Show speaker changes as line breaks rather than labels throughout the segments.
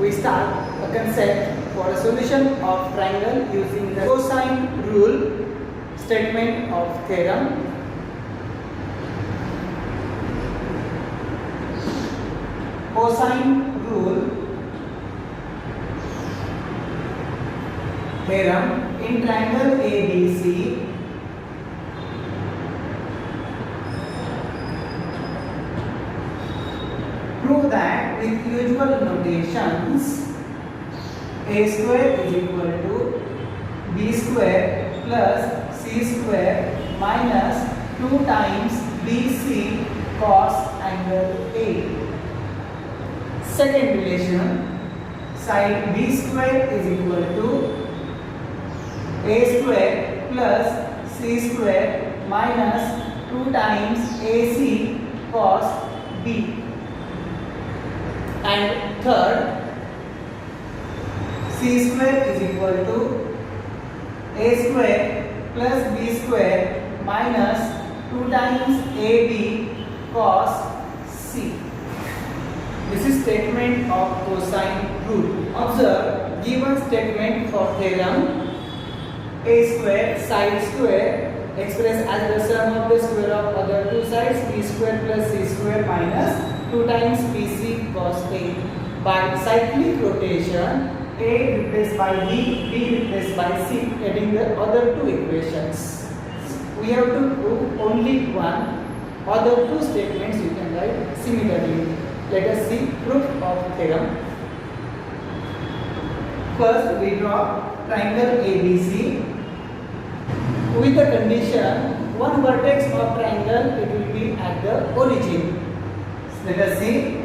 we start a concept for a solution of triangle using the cosine rule statement of theorem. Cosine rule theorem in triangle ABC. Prove that with usual notations a square is equal to b square plus c square minus 2 times bc cos angle A. Second relation, side b square is equal to a square plus c square minus 2 times ac cos b. And third, c square is equal to a square plus b square minus 2 times ab cos c. This is statement of cosine rule. Observe, given statement for theorem, a square side square expressed as the sum of the square of other two sides, b square plus c square minus 2 times bc cos A. By cyclic rotation, A replaced by B replaced by C, getting the other two equations. We have to prove only one. Other two statements you can write similarly. Let us see proof of theorem. First, we draw triangle ABC with the condition one vertex of triangle it will be at the origin. Let us see.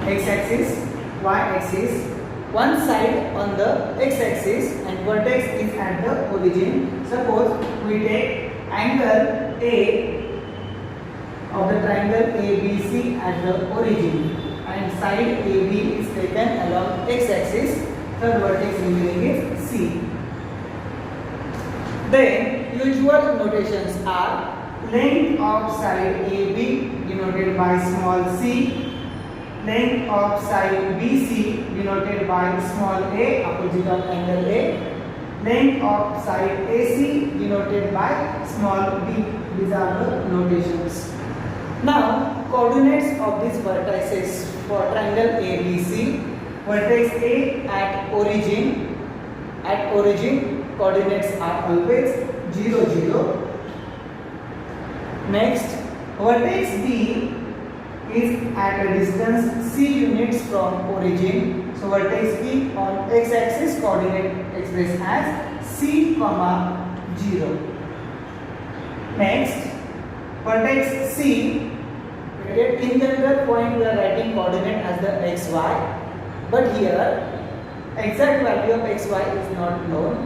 X-axis, y-axis, one side on the x-axis and vertex is at the origin. Suppose we take angle A of the triangle ABC at the origin and side AB is taken along x-axis. Third vertex remaining is C. Then usual notations are length of side AB denoted by small c, length of side BC denoted by small a, opposite of angle A, length of side AC denoted by small b. These are the notations. Now, coordinates of these vertices for triangle ABC. Vertex A at origin. At origin, coordinates are always 0, 0. Next, vertex B is at a distance c units from origin. So vertex B on x-axis coordinate expressed as c, 0. Next, vertex C. In general point we are writing coordinate as the xy, but here exact value of xy is not known.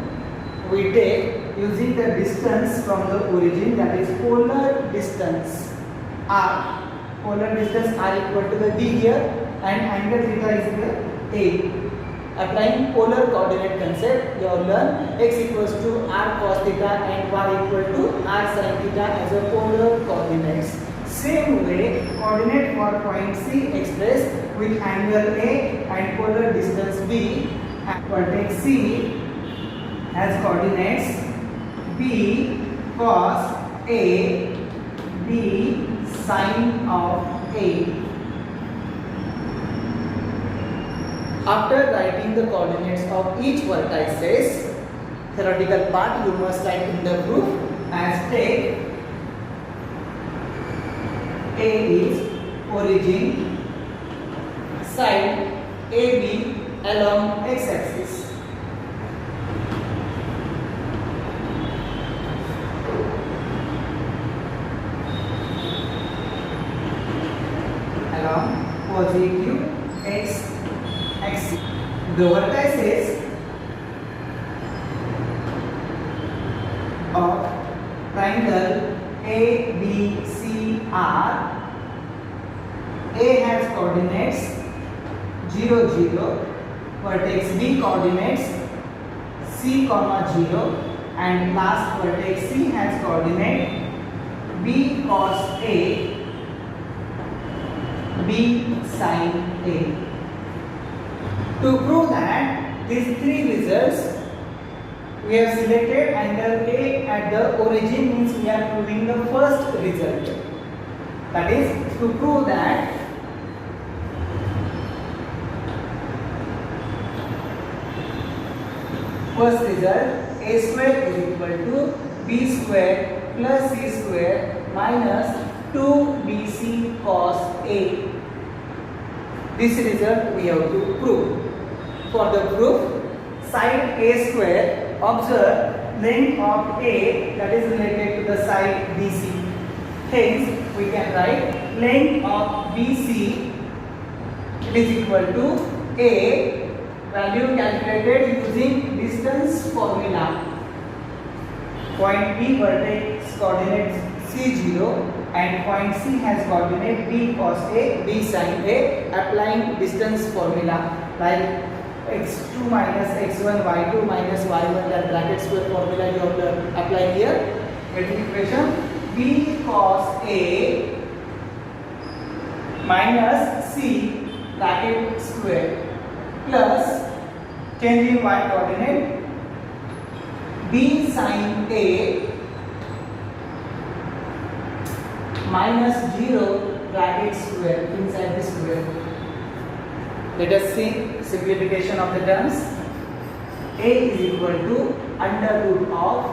We take using the distance from the origin, that is polar distance r. Polar distance r equal to the d here and angle theta is the a. Applying polar coordinate concept, you will learn x equals to r cos theta and y equal to r sin theta as a polar coordinates. Same way, coordinate for point C expressed with angle A and polar distance b. Vertex C has coordinates b cos A, b sin of A. After writing the coordinates of each vertices, theoretical part you must write in the proof as take A is origin, side AB along x-axis. Along positive x-axis. The vertices of triangle ABCR. A has coordinates 0, 0, vertex B coordinates C, 0 and last vertex C has coordinate B cos A B sine A. To prove that these three results, we have selected angle A at the origin, means we are proving the first result. That is, to prove that first result, A square is equal to B square plus C square minus 2BC cos A. This result we have to prove. For the proof, side A square, observe length of A that is related to the side BC. Hence, we can write length of BC is equal to A, value calculated using distance formula. Point B vertex coordinates C0 and point C has coordinate B cos A, B sin A, applying distance formula like x2 minus x1, y2 minus y1, that bracket square formula you have to apply here. Getting equation B cos A minus C bracket square plus changing y coordinate B sin A minus 0 bracket square inside the square. Let us see simplification of the terms. A is equal to under root of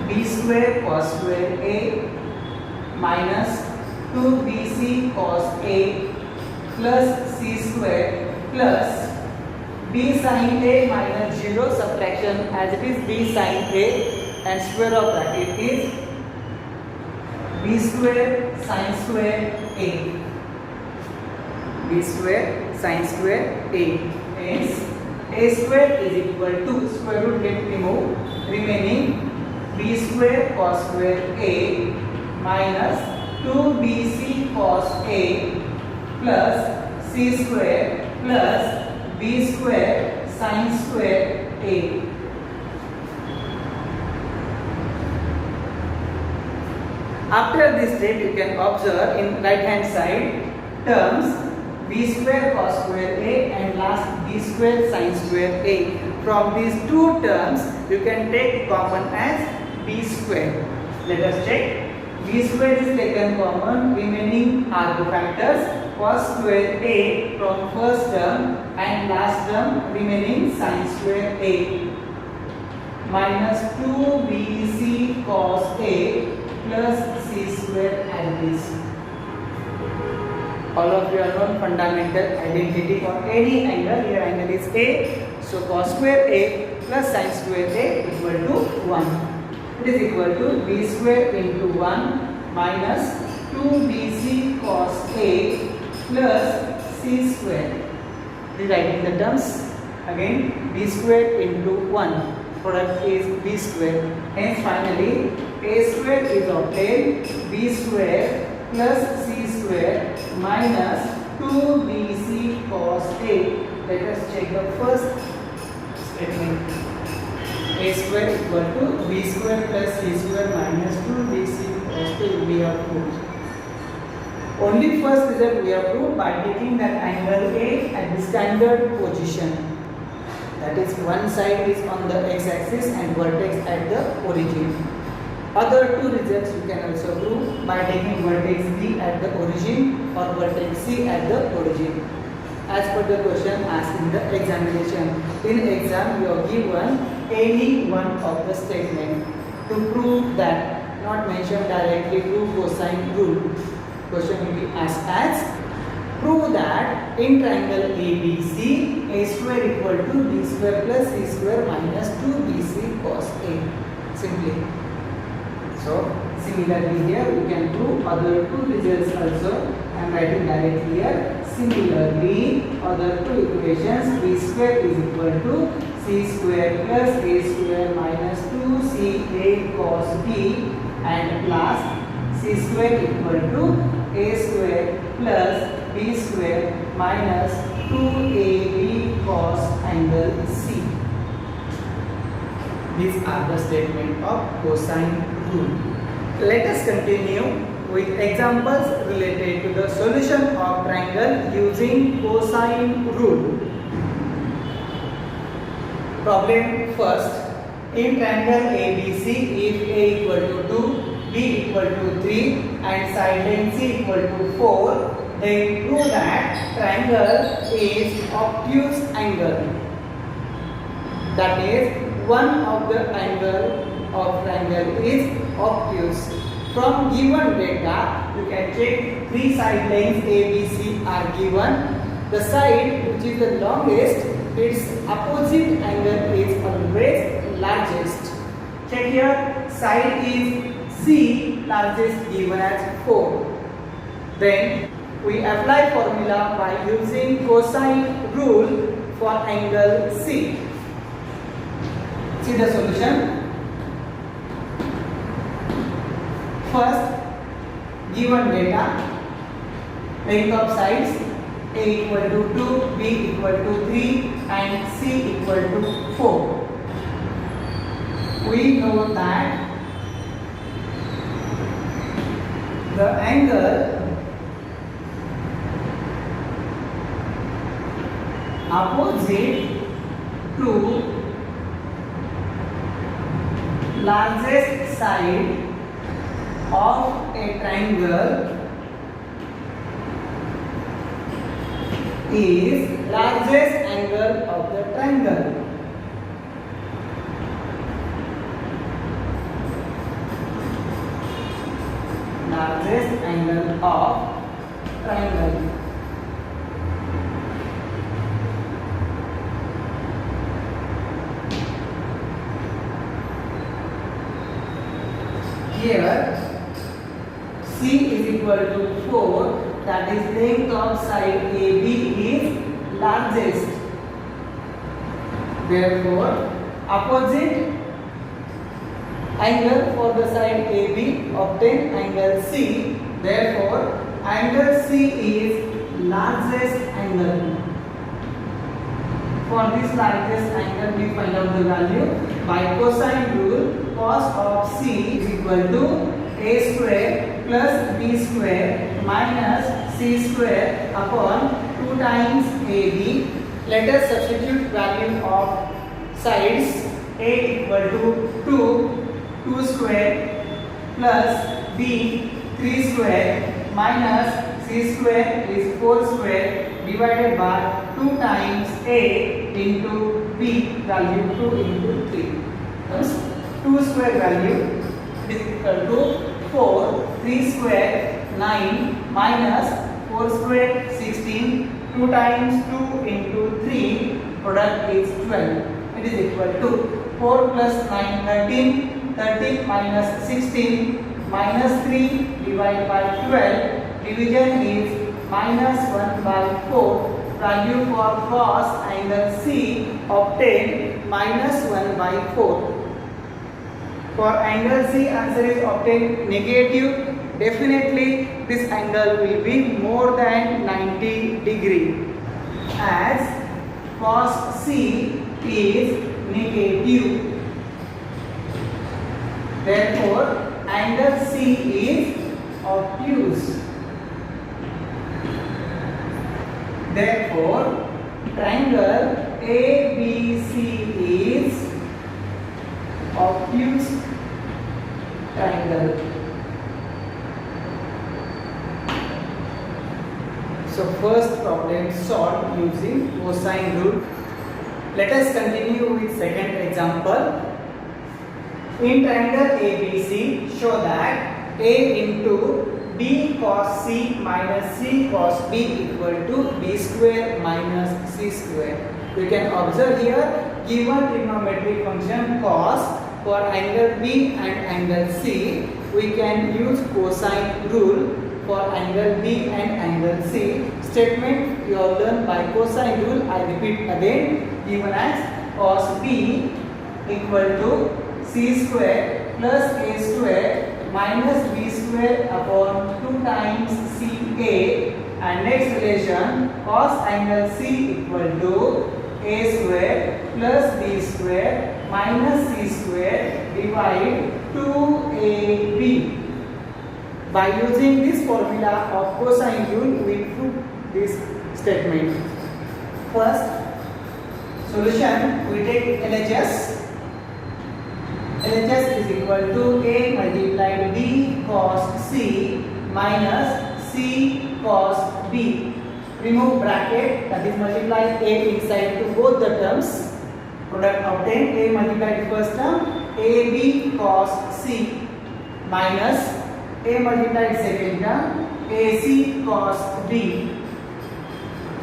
B square cos square A minus 2BC cos A plus C square plus B sin A minus 0, subtraction as it is B sin A, and square of bracket is B square sin square A. B square sin square A. Hence, A square is equal to, square root get removed, remaining B square cos square A minus 2BC cos A plus C square plus B square sin square A. After this step, you can observe in right hand side terms B square cos square A and last B square sin square A. From these two terms, you can take common as B square. Let us check. B square is taken common, remaining are the factors cos square A from first term and last term remaining sin square A minus 2BC cos A plus C square as this. All of you are known fundamental identity for any angle. Here angle is A, so cos square A plus sin square A equal to 1. It is equal to B square into 1 minus 2BC cos A plus C square. Rewriting the terms again, B square into 1. Product is B square. Hence finally A square is obtained, B square plus C square minus 2BC cos A. Let us check the first statement. A square equal to B square plus C square minus 2BC cos A we have proved. Only first result we have proved by taking that angle A at the standard position. That is, one side is on the x-axis and vertex at the origin. Other two results you can also prove by taking vertex B at the origin or vertex C at the origin, as per the question asked in the examination. In exam, you are given any one of the statement. To prove that, not mentioned directly, prove cosine rule. Question will be asked as, prove that in triangle ABC, A square equal to B square plus C square minus 2BC cos A. Simply. So, similarly here we can prove other two results also. I am writing directly here. Similarly, other two equations, B square is equal to C square plus A square minus 2CA cos B, and last C square equal to A square plus B square minus 2AB cos angle C. These are the statement of cosine rule. Let us continue with examples related to the solution of triangle using cosine rule. Problem first. In triangle ABC, if A equal to 2, B equal to 3 and side length C equal to 4, then prove that triangle is obtuse angle. That is, one of the angle of triangle is obtuse. From given data, you can check three side lengths ABC are given. The side which is the longest, its opposite angle is always largest. Check here, side is C, largest given as 4. Then we apply formula by using cosine rule for angle C. See the solution. First, given data, length of sides A equal to 2, B equal to 3 and C equal to 4. We know that the angle opposite to largest side of a triangle is largest angle of the triangle. Largest angle of triangle. Here C is equal to 4, that is length of side AB is largest. Therefore, opposite angle for the side AB obtain angle C. Therefore, angle C is largest angle. For this largest angle, we find out the value by cosine rule. Cos of C is equal to A square plus B square minus C square upon 2 times AB. Let us substitute value of sides. A equal to 2 square plus B 3 square minus C square is 4 square divided by 2 times A into B, value 2 into 3. Thus 2 square value is equal to 4, 3 square 9 minus 4 square 16, 2 times 2 into 3, product is 12. It is equal to 4 plus 9, 13, 13 minus 16 minus 3 divided by 12, division is minus 1 by 4. Value for cos angle C obtained minus 1 by 4. For angle C, answer is obtained negative. Definitely this angle will be more than 90 degree, as cos C is negative. Therefore, angle C is obtuse. Therefore, triangle ABC is obtuse triangle. So first problem solved using cosine rule. Let us continue with second example. In triangle ABC, show that A into B cos C minus C cos B equal to B square minus C square. You can observe here, given trigonometric function cos for angle B and angle C, we can use cosine rule for angle B and angle C. Statement you have learned by cosine rule, I repeat again, given as cos B equal to C square plus A square minus B square upon 2 times CA, and next relation cos angle C equal to A square plus B square minus C square divide 2AB. By using this formula of cosine rule, we prove this statement. First solution, we take LHS. LHS is equal to A multiplied B cos C minus C cos B. Remove bracket, that is multiply A inside to both the terms. Product obtained, A multiplied first term, AB cos C minus A multiplied second term, AC cos B.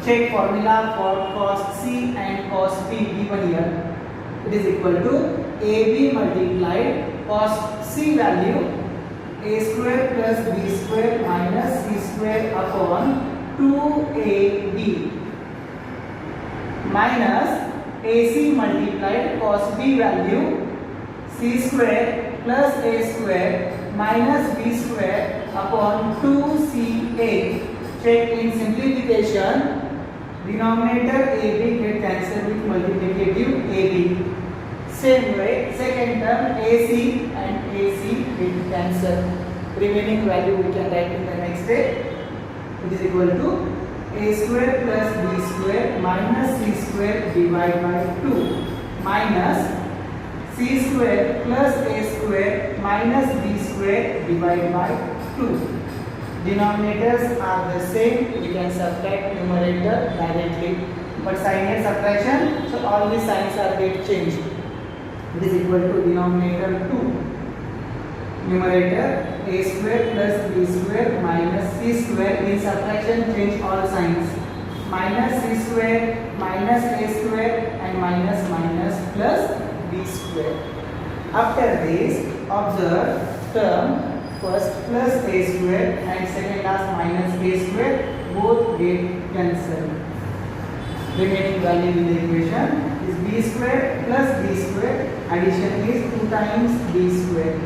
Check formula for cos C and cos B given here. It is equal to AB multiplied cos C value A square plus B square minus C square upon 2AB minus AC multiplied cos B value C square plus A square minus B square upon 2CA. Check in simplification. Denominator AB get cancelled with multiplicative AB. Same way, second term AC and AC get cancelled. Remaining value we can write in the next step. It is equal to A square plus B square minus C square divided by 2 minus C square plus A square minus B square divided by 2. Denominators are the same, we can subtract numerator directly, but signed subtraction, so all the signs are get changed. It is equal to denominator 2, numerator A square plus B square minus C square. In subtraction change all signs, minus C square minus A square and minus minus plus B square. After this, observe term first plus A square and second last minus A square, both get cancelled. Remaining value in the equation is B square plus B square, addition is 2 times B square.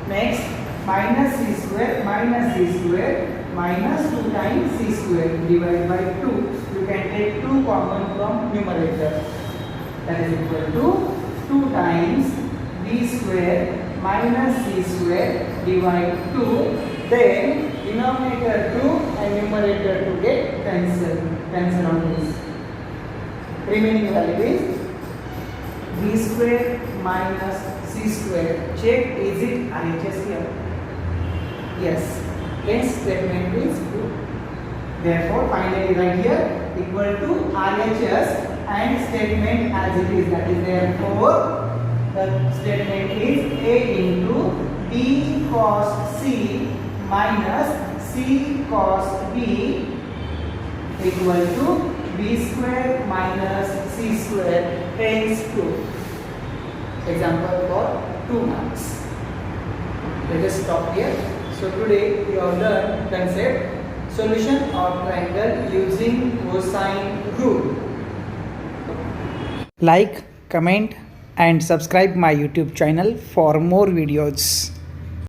Next, minus C square minus C square minus 2 times C square divided by 2. You can take 2 common from numerator. That is equal to 2 times B square minus C square divide 2, then denominator 2 and numerator 2 get cancelled on this. Remaining value is B square minus C square. Check, is it RHS here? Yes. Hence statement is true. Therefore finally write here equal to RHS and statement as it is, that is therefore the statement is A into B cos C minus C cos B equal to B square minus C square, hence 2. Example for 2 marks. Let us stop here. So today we have learned concept solution of triangle using cosine rule. Like, comment and subscribe my YouTube channel for more videos.